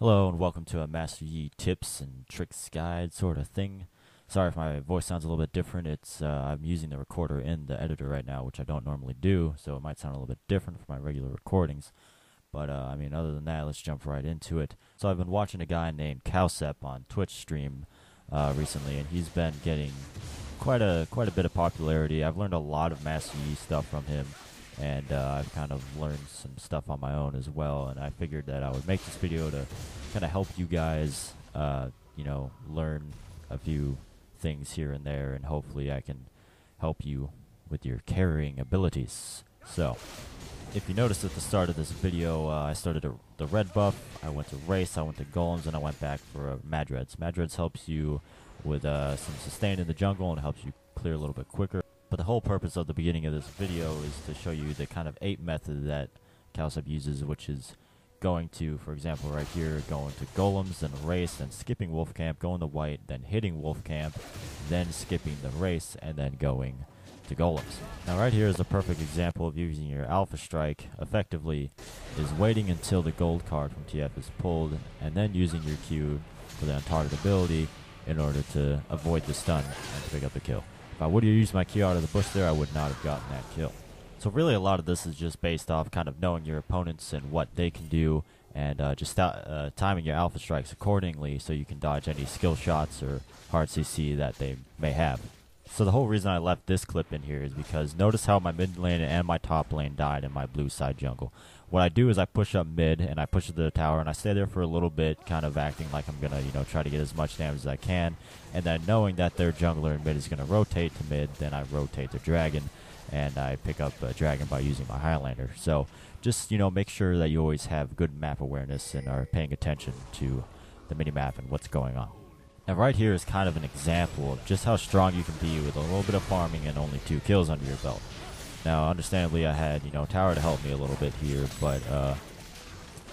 Hello and welcome to a Master Yi tips and tricks guide sort of thing. Sorry if my voice sounds a little bit different. I'm using the recorder in the editor right now, which I don't normally do, so it might sound a little bit different from my regular recordings. But other than that, let's jump right into it. So I've been watching a guy named Cowsep on Twitch stream recently, and he's been getting quite a bit of popularity. I've learned a lot of Master Yi stuff from him, and I've kind of learned some stuff on my own as well, and I figured that I would make this video to kind of help you guys, learn a few things here and there, and hopefully I can help you with your carrying abilities. So, if you noticed at the start of this video, I started the red buff, I went to race, I went to golems, and I went back for Madreds. Madreds helps you with some sustain in the jungle and helps you clear a little bit quicker. But the whole purpose of the beginning of this video is to show you the kind of 8 method that Cowsep uses, which is going to, for example, right here, going to golems, then race, then skipping wolf camp, going to white, then hitting wolf camp, then skipping the race, and then going to golems. Now right here is a perfect example of using your alpha strike effectively, is waiting until the gold card from TF is pulled, and then using your Q for the untarget ability in order to avoid the stun and to pick up the kill. If I would have used my Q out of the bush there, I would not have gotten that kill. So really a lot of this is just based off kind of knowing your opponents and what they can do, and just timing your alpha strikes accordingly so you can dodge any skill shots or hard CC that they may have. So the whole reason I left this clip in here is because notice how my mid lane and my top lane died in my blue side jungle. What I do is I push up mid and I push to the tower and I stay there for a little bit, kind of acting like I'm gonna, try to get as much damage as I can. And then knowing that their jungler in mid is gonna rotate to mid, then I rotate the dragon and I pick up a dragon by using my Highlander. So just, make sure that you always have good map awareness and are paying attention to the minimap and what's going on. Now right here is kind of an example of just how strong you can be with a little bit of farming and only 2 kills under your belt. Now understandably I had, tower to help me a little bit here, but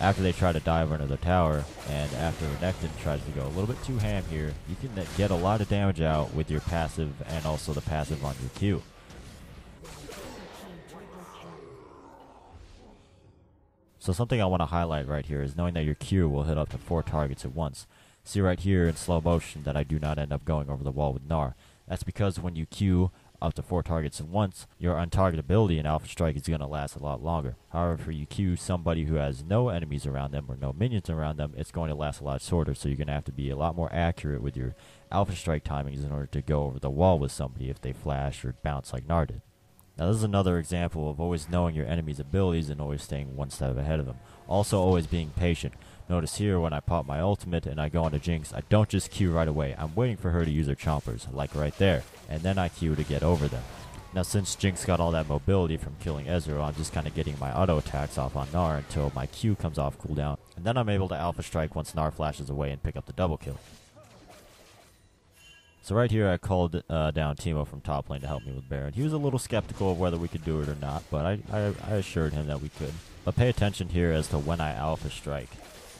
after they try to dive under the tower, and after Renekton tries to go a little bit too ham here, you can get a lot of damage out with your passive and also the passive on your Q. So something I want to highlight right here is knowing that your Q will hit up to 4 targets at once. See right here in slow motion that I do not end up going over the wall with Gnar. That's because when you Q up to 4 targets at once, your untargetability in Alpha Strike is going to last a lot longer. However, if you Q somebody who has no enemies around them or no minions around them, it's going to last a lot shorter, so you're going to have to be a lot more accurate with your Alpha Strike timings in order to go over the wall with somebody if they flash or bounce like Gnar did. Now this is another example of always knowing your enemy's abilities and always staying one step ahead of them. Also always being patient. Notice here when I pop my ultimate and I go onto Jinx, I don't just Q right away. I'm waiting for her to use her chompers, like right there, and then I Q to get over them. Now since Jinx got all that mobility from killing Ezreal, I'm just kind of getting my auto attacks off on Gnar until my Q comes off cooldown, and then I'm able to alpha strike once Gnar flashes away and pick up the double kill. So right here I called down Teemo from top lane to help me with Baron. He was a little skeptical of whether we could do it or not, but I assured him that we could. But pay attention here as to when I alpha strike,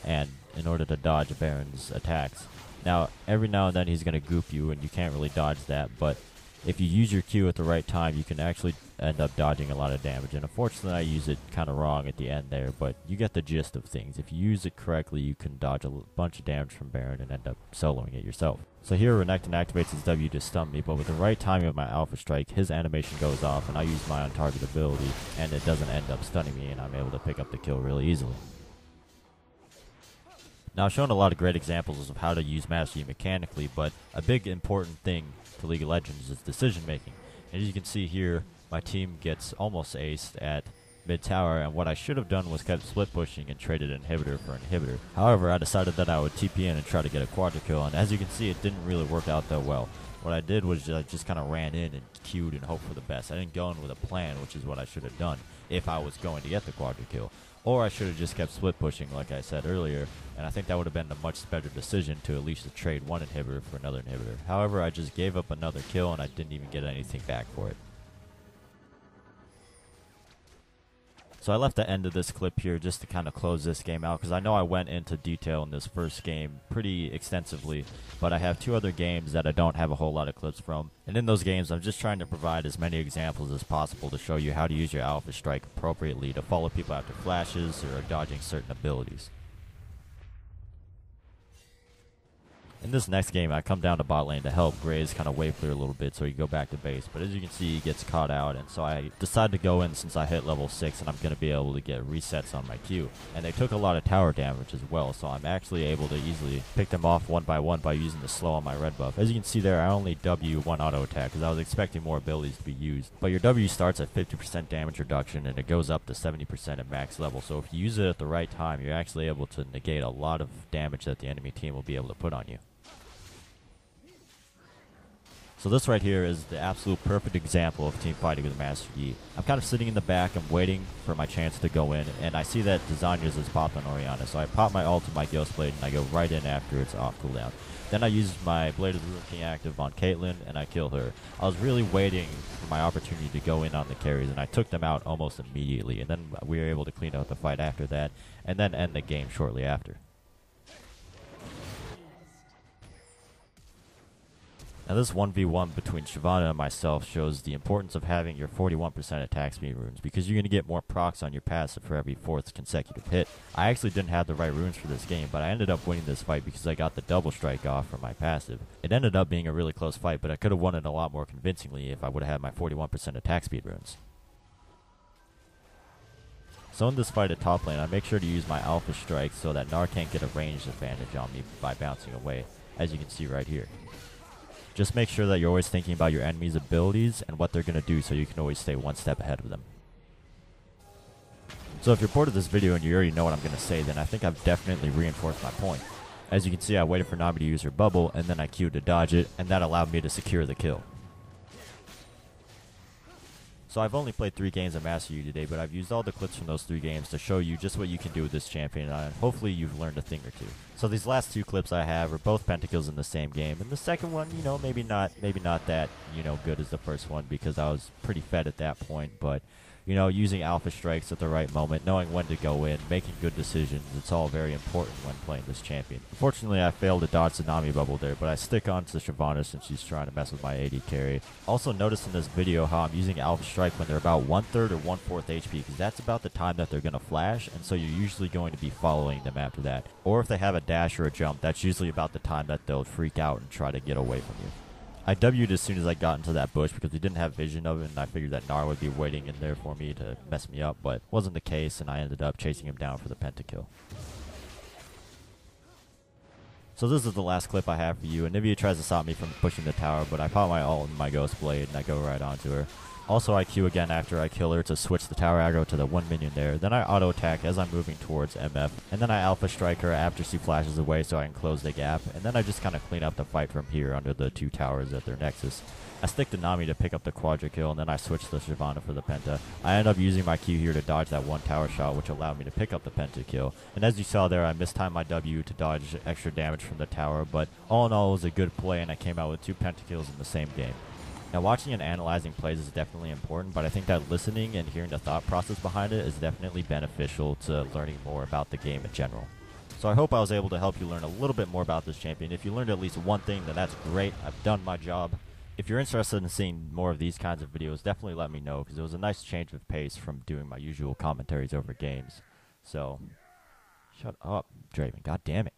and in order to dodge Baron's attacks. Now, every now and then he's going to goop you, and you can't really dodge that, but if you use your Q at the right time, you can actually end up dodging a lot of damage. And unfortunately, I use it kind of wrong at the end there, but you get the gist of things. If you use it correctly, you can dodge a bunch of damage from Baron and end up soloing it yourself. So here, Renekton activates his W to stun me, but with the right timing of my Alpha Strike, his animation goes off, and I use my untarget ability, and it doesn't end up stunning me, and I'm able to pick up the kill really easily. Now, I've shown a lot of great examples of how to use Master Yi mechanically, but a big important thing to League of Legends is decision making. And as you can see here, my team gets almost aced at mid tower, and what I should have done was kept split pushing and traded inhibitor for inhibitor. However, I decided that I would TP in and try to get a quadra kill, and as you can see, it didn't really work out that well. What I did was just kind of ran in and queued and hoped for the best. I didn't go in with a plan, which is what I should have done if I was going to get the quadra kill. Or I should have just kept split pushing like I said earlier, and I think that would have been a much better decision to at least trade one inhibitor for another inhibitor. However, I just gave up another kill and I didn't even get anything back for it. So I left the end of this clip here just to kind of close this game out, because I know I went into detail in this first game pretty extensively, but I have 2 other games that I don't have a whole lot of clips from. And in those games, I'm just trying to provide as many examples as possible to show you how to use your Alpha Strike appropriately to follow people after flashes or dodging certain abilities. In this next game, I come down to bot lane to help Graze kind of wave clear a little bit so he can go back to base. But as you can see, he gets caught out, and so I decide to go in since I hit level 6, and I'm going to be able to get resets on my Q. And they took a lot of tower damage as well, so I'm actually able to easily pick them off one by one by using the slow on my red buff. As you can see there, I only W one auto attack because I was expecting more abilities to be used. But your W starts at 50% damage reduction, and it goes up to 70% at max level. So if you use it at the right time, you're actually able to negate a lot of damage that the enemy team will be able to put on you. So this right here is the absolute perfect example of team fighting with Master Yi. I'm kind of sitting in the back and waiting for my chance to go in, and I see that Designers has popped on Orianna, so I pop my ult to my Ghost Blade and I go right in after it's off cooldown. Then I use my Blade of the Rune King active on Caitlyn and I kill her. I was really waiting for my opportunity to go in on the carries, and I took them out almost immediately, and then we were able to clean out the fight after that and then end the game shortly after. Now this 1v1 between Shyvana and myself shows the importance of having your 41% attack speed runes, because you're going to get more procs on your passive for every 4th consecutive hit. I actually didn't have the right runes for this game, but I ended up winning this fight because I got the double strike off from my passive. It ended up being a really close fight, but I could have won it a lot more convincingly if I would have had my 41% attack speed runes. So in this fight at top lane, I make sure to use my alpha strike so that Gnar can't get a ranged advantage on me by bouncing away, as you can see right here. Just make sure that you're always thinking about your enemy's abilities and what they're going to do so you can always stay one step ahead of them. So if you're bored of this video and you already know what I'm going to say, then I think I've definitely reinforced my point. As you can see, I waited for Nami to use her bubble, and then I Q'd to dodge it, and that allowed me to secure the kill. So I've only played 3 games of Master Yi today, but I've used all the clips from those 3 games to show you just what you can do with this champion, and hopefully you've learned a thing or two. So these last 2 clips I have are both pentakills in the same game, and the second one, you know, maybe not that, you know, good as the first one because I was pretty fed at that point, but you know, using alpha strikes at the right moment, knowing when to go in, making good decisions, it's all very important when playing this champion. Unfortunately, I failed to dodge the Nami bubble there, but I stick on to Shyvana since she's trying to mess with my AD carry. Also notice in this video how I'm using alpha strike when they're about 1/3 or 1/4 HP, because that's about the time that they're going to flash, and so you're usually going to be following them after that. Or if they have a dash or a jump, that's usually about the time that they'll freak out and try to get away from you. I W'd as soon as I got into that bush because we didn't have vision of it, and I figured that Gnar would be waiting in there for me to mess me up, but wasn't the case, and I ended up chasing him down for the pentakill. So this is the last clip I have for you, and Nivea tries to stop me from pushing the tower, but I pop my ult in my Ghost Blade, and I go right onto her. Also, I Q again after I kill her to switch the tower aggro to the 1 minion there. Then I auto attack as I'm moving towards MF, and then I alpha strike her after she flashes away so I can close the gap, and then I just kind of clean up the fight from here under the 2 towers at their nexus. I stick to Nami to pick up the quadra kill, and then I switch to Shyvana for the penta. I end up using my Q here to dodge that 1 tower shot, which allowed me to pick up the penta kill. And as you saw there, I mistimed my W to dodge extra damage from the tower, but all in all, it was a good play, and I came out with 2 pentakills in the same game. Now, watching and analyzing plays is definitely important, but I think that listening and hearing the thought process behind it is definitely beneficial to learning more about the game in general. So I hope I was able to help you learn a little bit more about this champion. If you learned at least one thing, then that's great. I've done my job. If you're interested in seeing more of these kinds of videos, definitely let me know, because it was a nice change of pace from doing my usual commentaries over games. So, shut up, Draven. God damn it.